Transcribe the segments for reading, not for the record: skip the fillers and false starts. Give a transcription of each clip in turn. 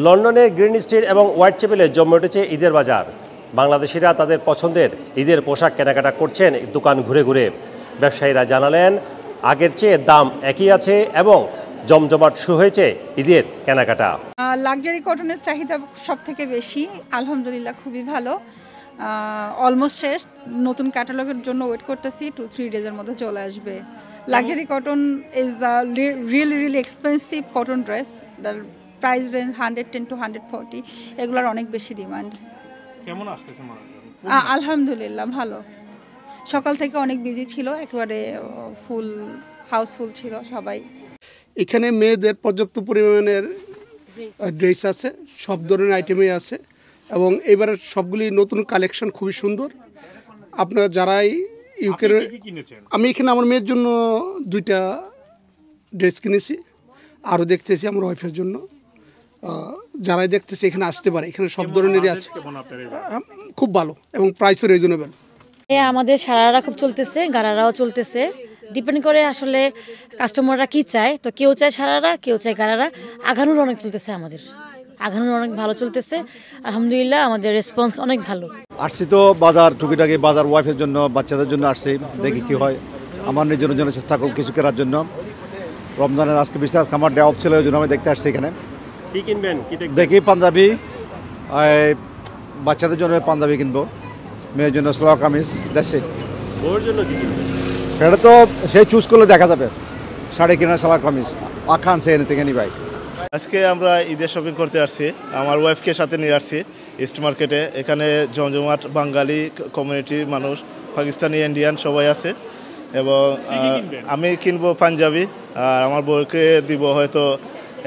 লন্ডনের green street এবং white চ্যাপেলে জমে উঠেছে ঈদের বাজার। বাংলাদেশিরা তাদের পছন্দের ঈদের পোশাক কেনাকাটা করছেন দোকান ঘুরে ঘুরে। ব্যবসায়ীরা জানালেন আগের চেয়ে দাম একই আছে এবং জমজমাট শুরু হয়েছে ঈদের কেনাকাটা। লাক্সারি কটনের চাহিদা সব থেকে বেশি, আলহামদুলিল্লাহ খুবই ভালো। অলমোস্ট শেষ, নতুন ক্যাটালগের জন্য ওয়েট করতেছি, 2-3 ডেজের মধ্যে চলে আসবে। Luxury cotton is really expensive cotton dress, the price range 110 to 140, এগুলোর অনেক বেশি ডিমান্ড। কেমন আসতেছে আলহামদুলিল্লাহ ভালো, সকাল থেকে অনেক বিজি ছিল, একেবারে ফুল হাউসফুল ছিল সবাই। এখানে মেয়েদের পর্যাপ্ত পরিমাণের ড্রেস আছে, সব ধরনের আইটেমই আছে এবং এবারের সবগুলি নতুন কালেকশন খুবই সুন্দর। আপনারা যারাই ইউকে, আমি এখানে আমার মেয়ের জন্য 2টা ড্রেস কিনেছি, আরও দেখতেছি আমার ওয়াইফের জন্য। যারাই দেখতেছি এখানে আসতে পারে, এখানে সব ধরনেরই আছে, খুব ভালো এবং প্রাইসও রিজনেবল। আমাদের সারারা খুব চলতেছে, গারারাও চলতেছে, ডিপেন্ড করে আসলে কাস্টমাররা কি চায়। তো কেউ চায় সারারা, কেউ চায় গারারা। আঘানুর অনেক চলতেছে, আমাদের আঘানুর অনেক ভালো চলতেছে আলহামদুলিল্লাহ, আমাদের রেসপন্স অনেক ভালো। আসছি তো বাজার, টুকিটাকি বাজার, ওয়াইফের জন্য, বাচ্চাদের জন্য আসছি, দেখি কি হয়। আমার নিজের জন্য চেষ্টা করব কিছু কেনার জন্য। রমজানের আজকে বিশেষ আমার ডে অফ ছিল, ওই জন্য আমি দেখতে আসছি এখানে। কি কিনবেন? দেখি পাঞ্জাবি, বাচ্চাদের জন্য পাঞ্জাবি কিনবো, মেয়ের জন্য সালোয়ার কামিজ। দেখছি ওর জন্য কি কিনবেন সেটা তো সে চুজ করলে দেখা যাবে। শাড়ি কেনার, সালোয়ার কামিজ, আখান সে এনে থেকে নিবাই। আজকে আমরা ঈদের শপিং করতে আসছি, আমার ওয়াইফকে সাথে নিয়ে আসছি ইস্ট মার্কেটে। এখানে জমজমাট বাঙালি কমিউনিটির মানুষ, পাকিস্তানি, ইন্ডিয়ান সবাই আছে এবং আমি কিনবো পাঞ্জাবি আর আমার বউকে দিব হয়তো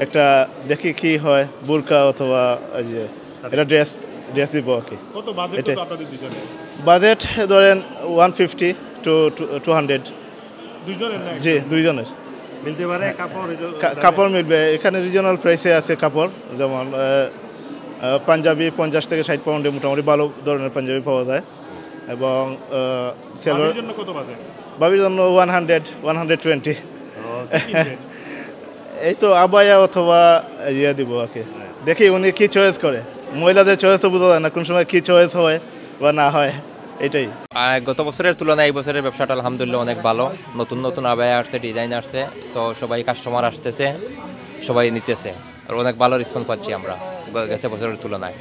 একটা, দেখি কি হয়, বোরকা অথবা এটা ড্রেস দিব আর কি। বাজেট ধরেন 150 to 200। জি, দুইজনের কাপড় মিলবে এখানে। রিজনাল প্রাইসে আছে কাপড়, যেমন পাঞ্জাবি 50 থেকে 60 পাউন্ডে মোটামুটি ভালো ধরনের পাঞ্জাবি পাওয়া যায় এবং সেলোয়ার বাবির জন্য 100-120। এই তো আবায়া অথবা ইয়ে দিব আর কি, দেখি উনি কি চয়েস করে। মহিলাদের চয়েস তো বোঝা যায় না, কোন সময় কি চয়েস হয় বা না হয়, এটাই। গত বছরের তুলনায় এই বছরের ব্যবসাটা আলহামদুলিল্লাহ অনেক ভালো। নতুন নতুন আবায়া আসছে, ডিজাইন আসছে, তো সবাই কাস্টমার আসতেছে, সবাই নিতেছে আর অনেক ভালো রেসপন্স পাচ্ছি আমরা গেছে বছরের তুলনায়।